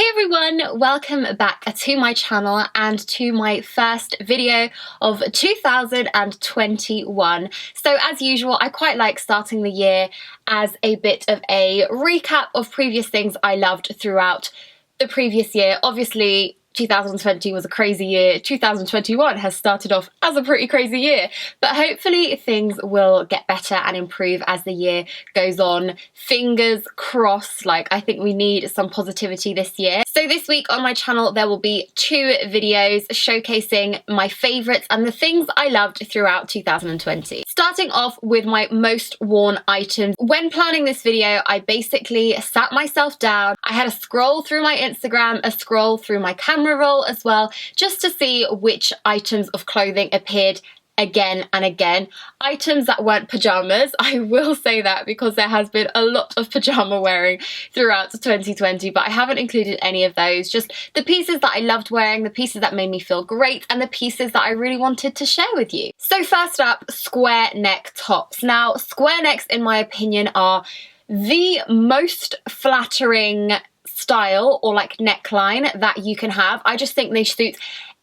Hey everyone, welcome back to my channel and to my first video of 2021. So as usual, I quite like starting the year as a bit of a recap of previous things I loved throughout the previous year. Obviously, 2020 was a crazy year. 2021 has started off as a pretty crazy year, but hopefully things will get better and improve as the year goes on. Fingers crossed. Like, I think we need some positivity this year. So this week on my channel there will be 2 videos showcasing my favourites and the things I loved throughout 2020. Starting off with my most worn items. When planning this video, I basically sat myself down. I had a scroll through my Instagram, a scroll through my camera roll as well, just to see which items of clothing appeared again and again. Items that weren't pajamas, I will say that, because there has been a lot of pajama wearing throughout 2020, but I haven't included any of those. Just the pieces that I loved wearing, the pieces that made me feel great, and the pieces that I really wanted to share with you. So first up, square neck tops. Now, square necks, in my opinion, are the most flattering style or like neckline that you can have. I just think they suit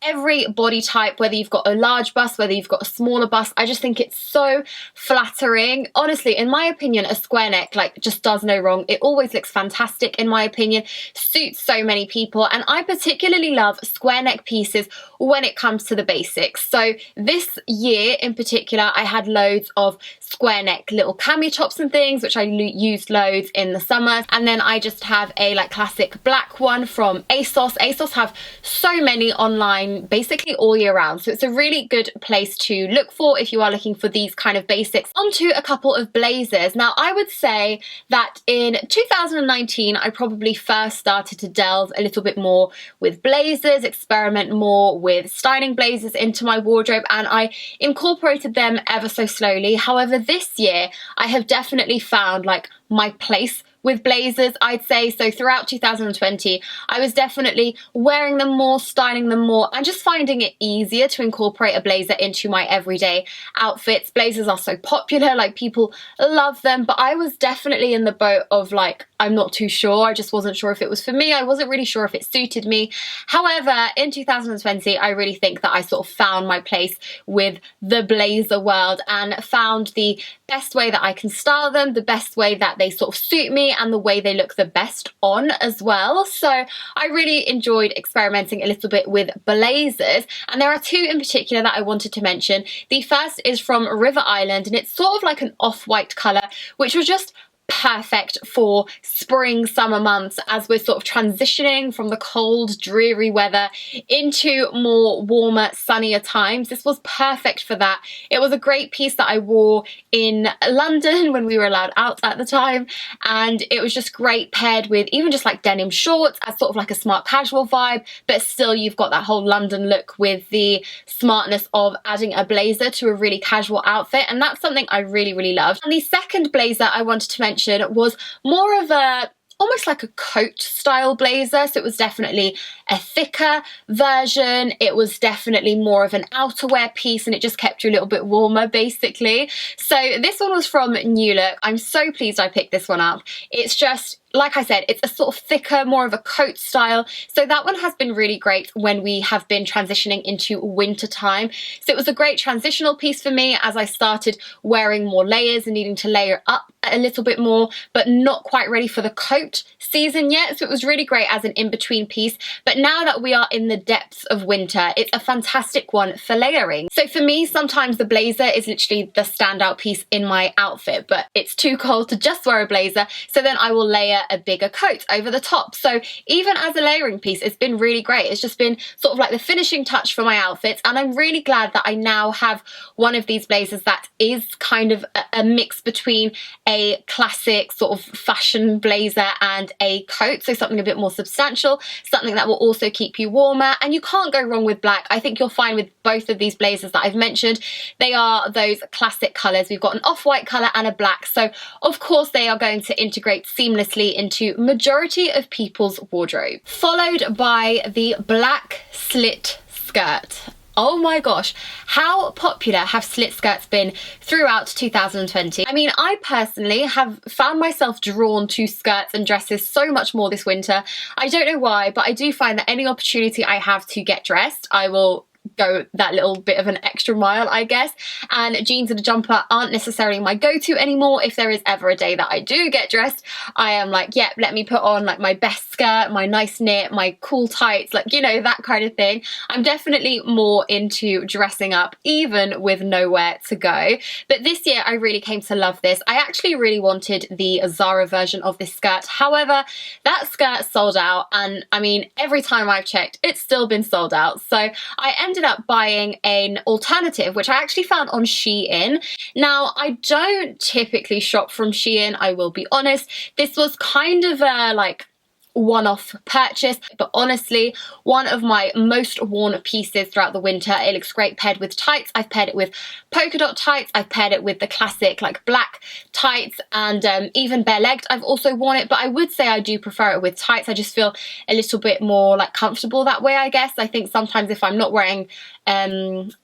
every body type, whether you've got a large bust, whether you've got a smaller bust. I just think it's so flattering. Honestly, in my opinion, a square neck like just does no wrong. It always looks fantastic, in my opinion, suits so many people, and I particularly love square neck pieces when it comes to the basics. So this year in particular, I had loads of square neck little cami tops and things, which I used loads in the summer, and then I just have a like classic black one from ASOS. ASOS have so many online basically all year round, so it's a really good place to look for if you are looking for these kind of basics. Onto a couple of blazers. Now, I would say that in 2019 I probably first started to delve a little bit more with blazers, experiment more with styling blazers into my wardrobe, and I incorporated them ever so slowly. However, this year I have definitely found like my place with blazers, I'd say. So throughout 2020, I was definitely wearing them more, styling them more, and just finding it easier to incorporate a blazer into my everyday outfits. Blazers are so popular, like people love them, but I was definitely in the boat of like, I'm not too sure. I just wasn't sure if it was for me. I wasn't really sure if it suited me. However, in 2020, I really think that I sort of found my place with the blazer world and found the best way that I can style them, the best way that they sort of suit me, and the way they look the best on as well. So I really enjoyed experimenting a little bit with blazers, and there are 2 in particular that I wanted to mention. The first is from River Island, and it's sort of like an off-white colour, which was just perfect for spring summer months as we're sort of transitioning from the cold dreary weather into more warmer sunnier times. This was perfect for that. It was a great piece that I wore in London when we were allowed out at the time, and it was just great paired with even just like denim shorts as sort of like a smart casual vibe, but still you've got that whole London look with the smartness of adding a blazer to a really casual outfit, and that's something I really loved. And the second blazer I wanted to mention was more of a almost like a coat style blazer. So it was definitely a thicker version. It was definitely more of an outerwear piece, and it just kept you a little bit warmer basically. So this one was from New Look. I'm so pleased I picked this one up. It's just, like I said, it's a sort of thicker, more of a coat style. So that one has been really great when we have been transitioning into winter time. So it was a great transitional piece for me as I started wearing more layers and needing to layer up a little bit more, but not quite ready for the coat season yet. So it was really great as an in-between piece. But now that we are in the depths of winter, it's a fantastic one for layering. So for me, sometimes the blazer is literally the standout piece in my outfit, but it's too cold to just wear a blazer. So then I will layer a bigger coat over the top. So even as a layering piece, it's been really great. It's just been sort of like the finishing touch for my outfits, and I'm really glad that I now have one of these blazers that is kind of a mix between a classic sort of fashion blazer and a coat, so something a bit more substantial, something that will also keep you warmer, and you can't go wrong with black. I think you'll find with both of these blazers that I've mentioned, they are those classic colours. We've got an off-white colour and a black, so of course they are going to integrate seamlessly into majority of people's wardrobe. Followed by the black slit skirt. Oh my gosh, how popular have slit skirts been throughout 2020? I mean, I personally have found myself drawn to skirts and dresses so much more this winter. I don't know why, but I do find that any opportunity I have to get dressed, I will go that little bit of an extra mile, I guess. And jeans and a jumper aren't necessarily my go-to anymore. If there is ever a day that I do get dressed, I am like, yep, let me put on like my best skirt, my nice knit, my cool tights, like, you know, that kind of thing. I'm definitely more into dressing up even with nowhere to go. But this year I really came to love this. I actually really wanted the Zara version of this skirt. However, that skirt sold out, and I mean, every time I've checked, it's still been sold out. So I ended up buying an alternative, which I actually found on Shein. Now, I don't typically shop from Shein, I will be honest. This was kind of a like one-off purchase, but honestly, one of my most worn pieces throughout the winter. It looks great paired with tights. I've paired it with polka dot tights. I've paired it with the classic like black tights, and even bare-legged I've also worn it, but I would say I do prefer it with tights. I just feel a little bit more like comfortable that way, I guess. I think sometimes if I'm not wearing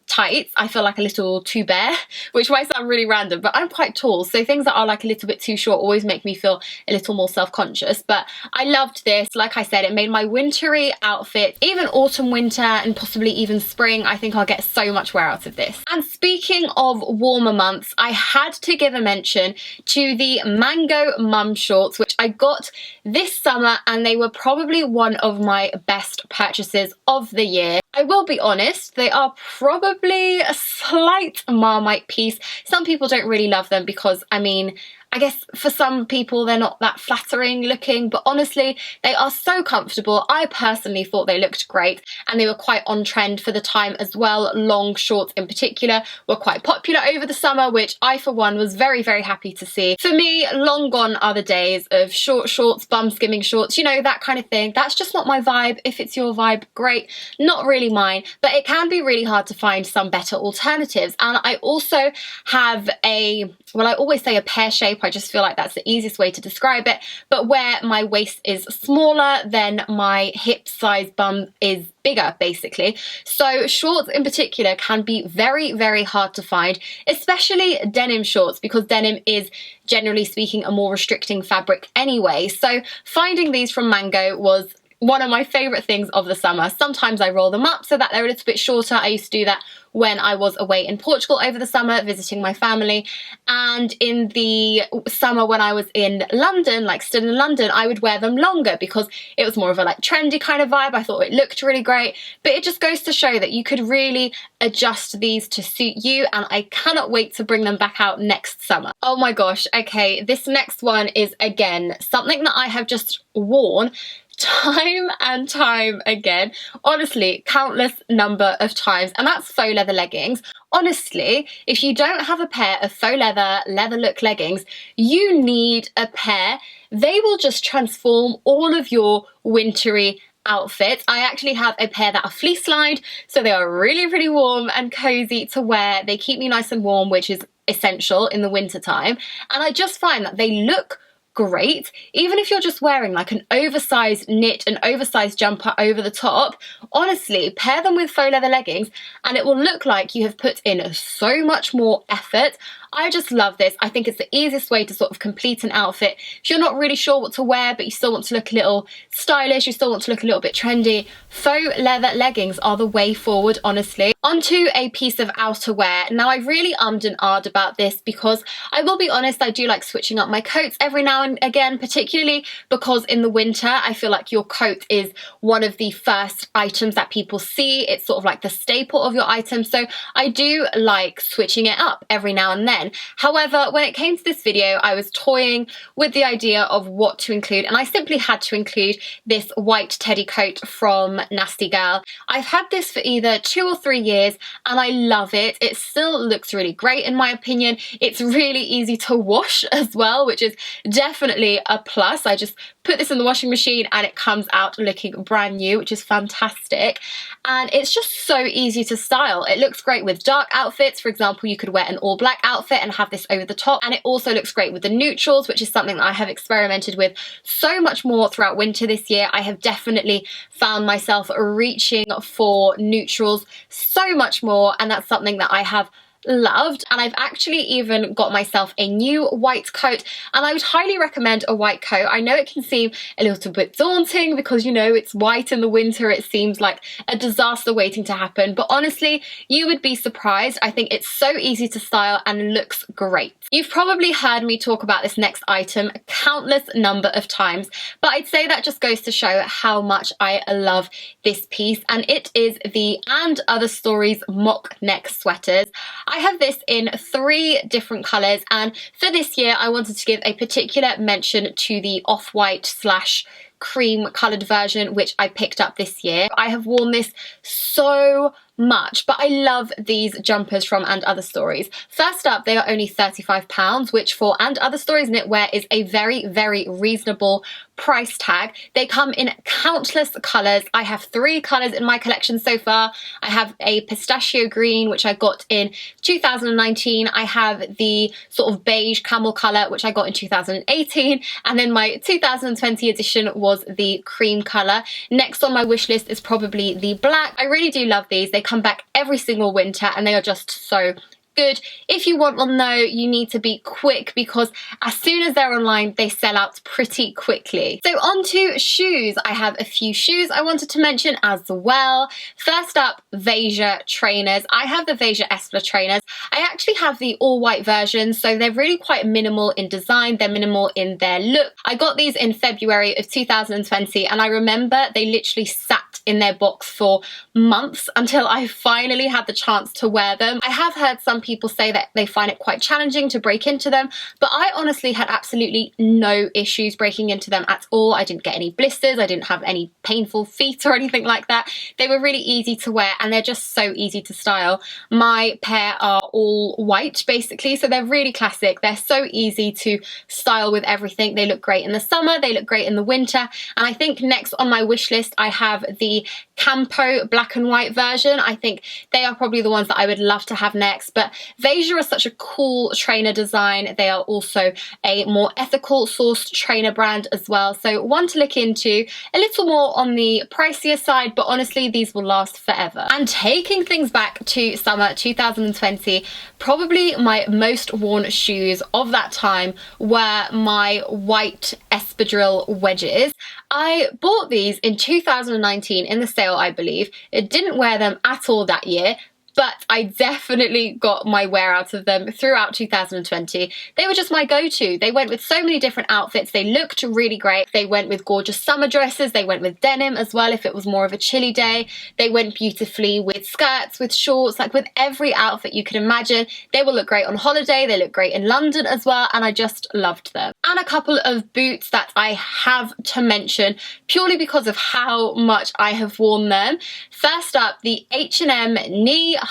tights, I feel like a little too bare, which might sound really random, but I'm quite tall, so things that are like a little bit too short always make me feel a little more self-conscious. But I loved this. Like I said, it made my wintry outfit, even autumn, winter, and possibly even spring. I think I'll get so much wear out of this. And speaking of warmer months, I had to give a mention to the Mango Mum shorts, which I got this summer, and they were probably one of my best purchases of the year. I will be honest, they are probably a slight Marmite piece. Some people don't really love them because, I mean, I guess for some people they're not that flattering looking, but honestly, they are so comfortable. I personally thought they looked great, and they were quite on trend for the time as well. Long shorts in particular were quite popular over the summer, which I for one was very, very happy to see. For me, long gone are the days of short shorts, bum skimming shorts, you know, that kind of thing. That's just not my vibe. If it's your vibe, great. Not really mine, but it can be really hard to find some better alternatives. And I also have a, well, I always say a pear shape. I just feel like that's the easiest way to describe it, but where my waist is smaller than my hip size bum is bigger, basically. So shorts in particular can be very, very hard to find, especially denim shorts, because denim is generally speaking a more restricting fabric anyway. So finding these from Mango was one of my favourite things of the summer. Sometimes I roll them up so that they're a little bit shorter. I used to do that when I was away in Portugal over the summer visiting my family, and in the summer when I was in London, like still in London, I would wear them longer because it was more of a like trendy kind of vibe. I thought it looked really great, but it just goes to show that you could really adjust these to suit you, and I cannot wait to bring them back out next summer. Oh my gosh, okay, this next one is again something that I have just worn time and time again, honestly, countless number of times, and that's faux leather leggings. Honestly, if you don't have a pair of faux leather look leggings, you need a pair. They will just transform all of your wintry outfits. I actually have a pair that are fleece lined, so they are really, really warm and cozy to wear. They keep me nice and warm, which is essential in the winter time, and I just find that they look great even if you're just wearing like an oversized knit, an oversized jumper over the top. Honestly, pair them with faux leather leggings and it will look like you have put in so much more effort. I just love this. I think it's the easiest way to sort of complete an outfit. If you're not really sure what to wear, but you still want to look a little stylish, you still want to look a little bit trendy, faux leather leggings are the way forward, honestly. Onto a piece of outerwear. Now, I really ummed and ahed about this because I will be honest, I do like switching up my coats every now and again, particularly because in the winter, I feel like your coat is one of the first items that people see. It's sort of like the staple of your item. So I do like switching it up every now and then. However, when it came to this video, I was toying with the idea of what to include, and I simply had to include this white teddy coat from Nasty Gal. I've had this for either 2 or 3 years and I love it. It still looks really great in my opinion. It's really easy to wash as well, which is definitely a plus. I just put this in the washing machine and it comes out looking brand new, which is fantastic. fantastic, and it's just so easy to style. It looks great with dark outfits. For example, you could wear an all black outfit and have this over the top, and it also looks great with the neutrals, which is something that I have experimented with so much more throughout winter this year. I have definitely found myself reaching for neutrals so much more, and that's something that I have loved. And I've actually even got myself a new white coat, and I would highly recommend a white coat. I know it can seem a little bit daunting because, you know, it's white in the winter. It seems like a disaster waiting to happen, but honestly, you would be surprised. I think it's so easy to style and looks great. You've probably heard me talk about this next item a countless number of times, but I'd say that just goes to show how much I love this piece, and it is the And Other Stories mock neck sweaters. I have this in 3 different colours, and for this year I wanted to give a particular mention to the off-white slash cream coloured version, which I picked up this year. I have worn this so much, but I love these jumpers from And Other Stories. First up, they are only £35, which for And Other Stories knitwear is a very, very reasonable price tag. They come in countless colours. I have 3 colours in my collection so far. I have a pistachio green, which I got in 2019. I have the sort of beige camel colour, which I got in 2018. And then my 2020 edition was the cream colour. Next on my wish list is probably the black. I really do love these. They come back every single winter, and they are just so good. If you want one though, you need to be quick, because as soon as they're online, they sell out pretty quickly. So on to shoes. I have a few shoes I wanted to mention as well. First up, Veja Trainers. I have the Veja Espla trainers. I actually have the all white version, so they're really quite minimal in design. They're minimal in their look. I got these in February of 2020, and I remember they literally sat in their box for months until I finally had the chance to wear them. I have heard some people say that they find it quite challenging to break into them, but I honestly had absolutely no issues breaking into them at all. I didn't get any blisters, I didn't have any painful feet or anything like that. They were really easy to wear, and they're just so easy to style. My pair are all white basically, so they're really classic. They're so easy to style with everything. They look great in the summer, they look great in the winter, and I think next on my wish list I have the Campo black and white version. I think they are probably the ones that I would love to have next, but Veja is such a cool trainer design. They are also a more ethical sourced trainer brand as well, so one to look into. A little more on the pricier side, but honestly these will last forever. And taking things back to summer 2020, probably my most worn shoes of that time were my white Espadrille wedges. I bought these in 2019 in the sale, I believe. It didn't wear them at all that year, but I definitely got my wear out of them throughout 2020. They were just my go-to. They went with so many different outfits. They looked really great. They went with gorgeous summer dresses. They went with denim as well if it was more of a chilly day. They went beautifully with skirts, with shorts, like with every outfit you could imagine. They will look great on holiday. They look great in London as well, and I just loved them. And a couple of boots that I have to mention purely because of how much I have worn them. First up, the H&M knee-high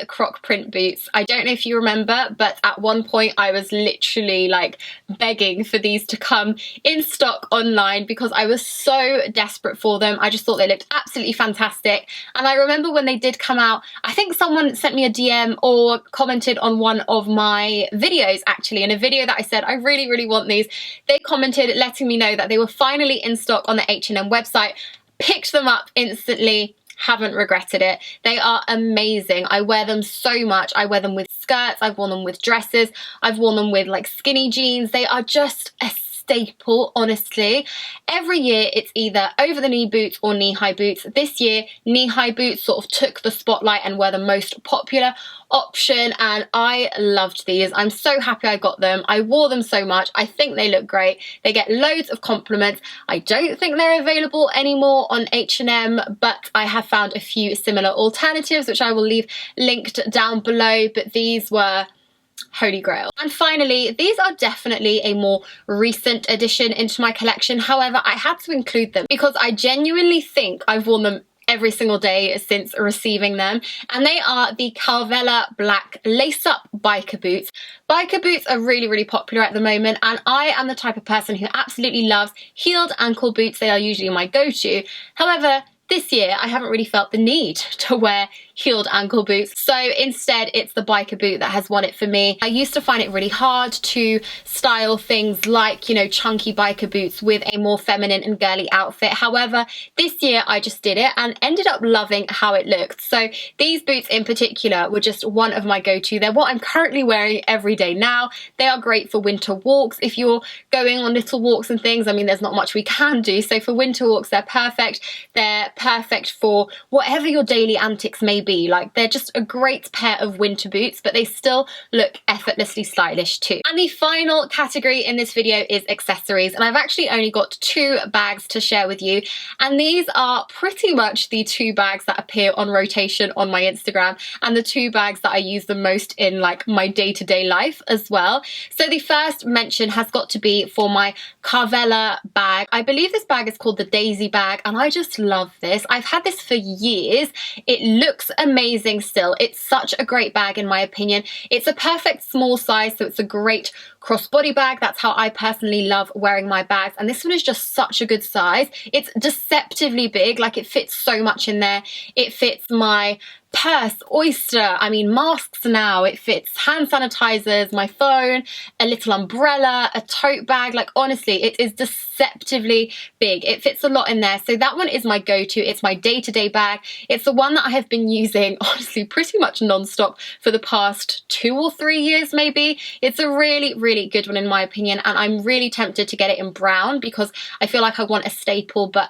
Croc print boots. I don't know if you remember, but at one point I was literally like begging for these to come in stock online because I was so desperate for them. I just thought they looked absolutely fantastic. And I remember when they did come out, I think someone sent me a DM or commented on one of my videos, actually, in a video that I said, I really, really want these. They commented letting me know that they were finally in stock on the H&M website. Picked them up instantly. Haven't regretted it. They are amazing. I wear them so much. I wear them with skirts, I've worn them with dresses, I've worn them with like skinny jeans. They are just a staple, honestly. Every year it's either over the knee boots or knee-high boots. This year knee-high boots sort of took the spotlight and were the most popular option, and I loved these. I'm so happy I got them. I wore them so much. I think they look great. They get loads of compliments. I don't think they're available anymore on H&M, but I have found a few similar alternatives which I will leave linked down below, but these were holy grail. And finally, these are definitely a more recent addition into my collection. However, I had to include them because I genuinely think I've worn them every single day since receiving them, and they are the Carvela black lace-up biker boots. Biker boots are really, really popular at the moment, and I am the type of person who absolutely loves heeled ankle boots. They are usually my go-to. However, this year I haven't really felt the need to wear heeled ankle boots. So instead it's the biker boot that has won it for me. I used to find it really hard to style things like, you know, chunky biker boots with a more feminine and girly outfit. However, this year I just did it and ended up loving how it looked. So these boots in particular were just one of my go-to. They're what I'm currently wearing every day now. They are great for winter walks. If you're going on little walks and things, I mean, there's not much we can do. So for winter walks, they're perfect. They're perfect for whatever your daily antics may be. Like, they're just a great pair of winter boots, but they still look effortlessly stylish too. And the final category in this video is accessories, and I've actually only got 2 bags to share with you, and these are pretty much the 2 bags that appear on rotation on my Instagram and the 2 bags that I use the most in like my day-to-day life as well. So the first mention has got to be for my Carvela bag. I believe this bag is called the Daisy bag, and I just love this. I've had this for years. It looks amazing still. It's such a great bag in my opinion. It's a perfect small size, so it's a great crossbody bag. That's how I personally love wearing my bags, and this one is just such a good size. It's deceptively big, like it fits so much in there. It fits my purse, oyster, I mean masks now, it fits hand sanitizers, my phone, a little umbrella, a tote bag. Like honestly, it is deceptively big. It fits a lot in there. So that one is my go-to. It's my day-to-day bag. It's the one that I have been using honestly pretty much non-stop for the past 2 or 3 years maybe. It's a really, really good one in my opinion, and I'm really tempted to get it in brown because I feel like I want a staple but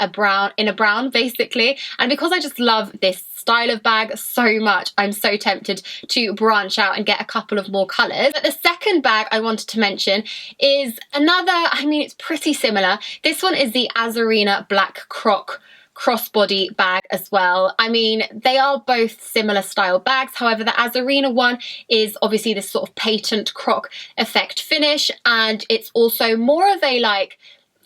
in a brown basically, and because I just love this style of bag so much, I'm so tempted to branch out and get a couple of more colours. But the second bag I wanted to mention is another, I mean it's pretty similar. This one is the Azarena black Croc crossbody bag as well. I mean, they are both similar style bags. However, the Azarena one is obviously this sort of patent Croc effect finish, and it's also more of a like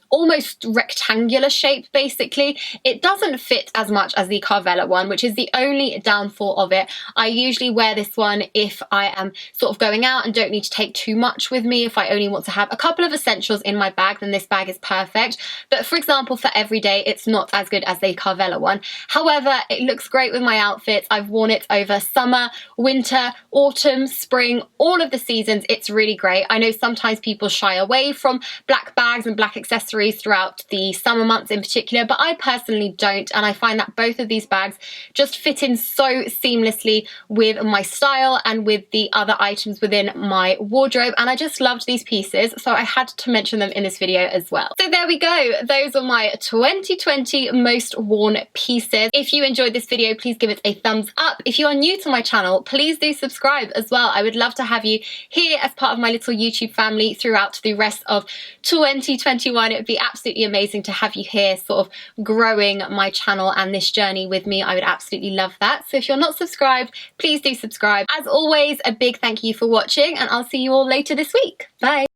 almost rectangular shape basically. It doesn't fit as much as the Carvela one, which is the only downfall of it. I usually wear this one if I am sort of going out and don't need to take too much with me. If I only want to have a couple of essentials in my bag, then this bag is perfect. But for example, for everyday, it's not as good as the Carvela one. However, it looks great with my outfits. I've worn it over summer, winter, autumn, spring, all of the seasons. It's really great. I know sometimes people shy away from black bags and black accessories throughout the summer months in particular, but I personally don't, and I find that both of these bags just fit in so seamlessly with my style and with the other items within my wardrobe, and I just loved these pieces, so I had to mention them in this video as well. So there we go, those are my 2020 most worn pieces. If you enjoyed this video, please give it a thumbs up. If you are new to my channel, please do subscribe as well. I would love to have you here as part of my little YouTube family throughout the rest of 2021. It would be absolutely amazing to have you here sort of growing my channel and this journey with me. I would absolutely love that. So if you're not subscribed, please do subscribe. As always, a big thank you for watching, and I'll see you all later this week. Bye.